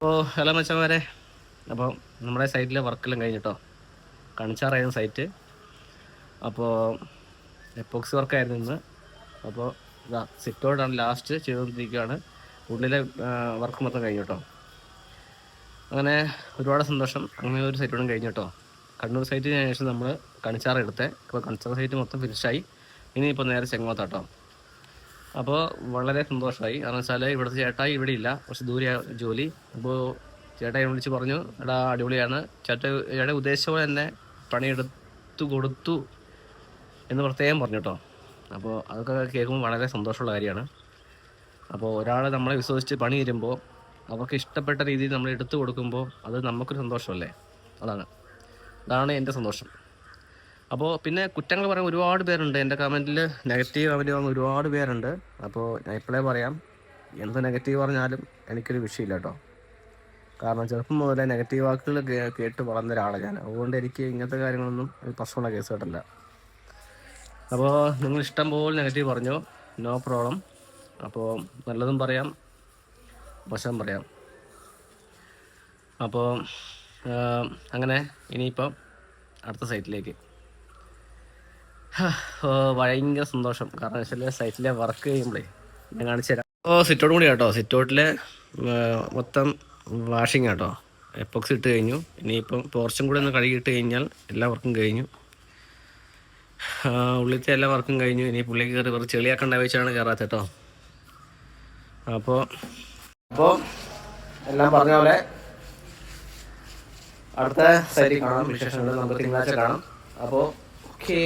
അപ്പോൾ ഹലോ മച്ചന്മാരെ, അപ്പോൾ നമ്മുടെ സൈറ്റിലെ വർക്കെല്ലാം കഴിഞ്ഞിട്ടോ. കണിച്ചാറായിരുന്നു സൈറ്റ്. അപ്പോൾ എപ്പോക്സി വർക്കായിരുന്നു ഇന്ന്. അപ്പോൾ ഇതാ സിറ്റോടാണ് ലാസ്റ്റ് ചെയ്തുകൊണ്ടിരിക്കുകയാണ്. ഉള്ളിലെ വർക്ക് മൊത്തം കഴിഞ്ഞു കേട്ടോ. അങ്ങനെ ഒരുപാട് സന്തോഷം. അങ്ങനെ ഒരു സൈറ്റോടും കഴിഞ്ഞു കേട്ടോ. കണ്ണൂർ സൈറ്റിന് ശേഷം നമ്മൾ കണിച്ചാറ എടുത്തേ. ഇപ്പോൾ കണിച്ചാറ സൈറ്റ് മൊത്തം ഫിനിഷായി. ഇനിയിപ്പോൾ നേരെ ചെങ്ങോത്താട്ടോ. അപ്പോൾ വളരെ സന്തോഷമായി. കാരണം വെച്ചാൽ ഇവിടുത്തെ ചേട്ടായി ഇവിടെ ഇല്ല, കുറച്ച് ദൂരെ ജോലി. അപ്പോൾ ചേട്ടായി വിളിച്ച് പറഞ്ഞു, എടാ അടിപൊളിയാണ്, ചേട്ടാ ഉദ്ദേശിച്ച പോലെ തന്നെ പണിയെടുത്തു കൊടുത്തു എന്ന് പ്രത്യേകം പറഞ്ഞു കേട്ടോ. അപ്പോൾ അതൊക്കെ കേൾക്കുമ്പോൾ വളരെ സന്തോഷമുള്ള കാര്യമാണ്. അപ്പോൾ ഒരാൾ നമ്മളെ വിശ്വസിച്ച് പണി തരുമ്പോൾ അവർക്ക് ഇഷ്ടപ്പെട്ട രീതിയിൽ നമ്മൾ എടുത്തു കൊടുക്കുമ്പോൾ അത് നമുക്കൊരു സന്തോഷമല്ലേ. അതാണ് എൻ്റെ സന്തോഷം. അപ്പോൾ പിന്നെ കുറ്റങ്ങൾ പറയാൻ ഒരുപാട് പേരുണ്ട്. എൻ്റെ കമൻറ്റിൽ നെഗറ്റീവ് കമൻറ്റ് പറഞ്ഞ ഒരുപാട് പേരുണ്ട്. അപ്പോൾ ഞാൻ ഇപ്പോഴേ പറയാം, എന്ത് നെഗറ്റീവ് പറഞ്ഞാലും എനിക്കൊരു വിഷയമില്ല കേട്ടോ. കാരണം ചെറുപ്പം മുതലേ നെഗറ്റീവ് വാക്കുകൾ കേട്ട് വളർന്ന ഒരാളാണ് ഞാൻ. അതുകൊണ്ട് എനിക്ക് ഇങ്ങനത്തെ കാര്യങ്ങളൊന്നും പ്രശ്നമുള്ള കേസ് കേട്ടല്ല. അപ്പോൾ നിങ്ങൾ ഇഷ്ടം പോലെ നെഗറ്റീവ് പറഞ്ഞോ, നോ പ്രോബ്ലം. അപ്പോൾ നല്ലതും പറയാം, മോശം പറയാം. അപ്പോൾ അങ്ങനെ ഇനിയിപ്പം അടുത്ത സൈറ്റിലേക്ക്. ഭയങ്കര സന്തോഷം. കാരണം വെച്ചാൽ സൈറ്റിലെ വർക്ക് ചെയ്യുമ്പോഴേ ഞാൻ കാണിച്ചു തരാം. സിറ്റോട്ടും കൂടി കേട്ടോ. സിറ്റോട്ടിലെ മൊത്തം വാഷിങ് കേട്ടോ. എപ്പോക്സി ഇട്ട് കഴിഞ്ഞു. ഇനിയിപ്പം പോർച്ചും കൂടി ഒന്ന് കഴുകിയിട്ട് കഴിഞ്ഞാൽ എല്ലാ വർക്കും കഴിഞ്ഞു. ഉള്ളിലത്തെ എല്ലാ വർക്കും കഴിഞ്ഞു. ഇനി പുള്ളി കയറി വെറുതെ ചെളിയാക്കണ്ട വെച്ചാണ് കയറാത്ത കേട്ടോ. അപ്പോൾ എല്ലാം പറഞ്ഞ പോലെ അടുത്ത സൈറ്റിൽ കാണാം. വിശേഷങ്ങൾ നമുക്ക് തിങ്കളാഴ്ച കാണാം. അപ്പോൾ ഓക്കേ.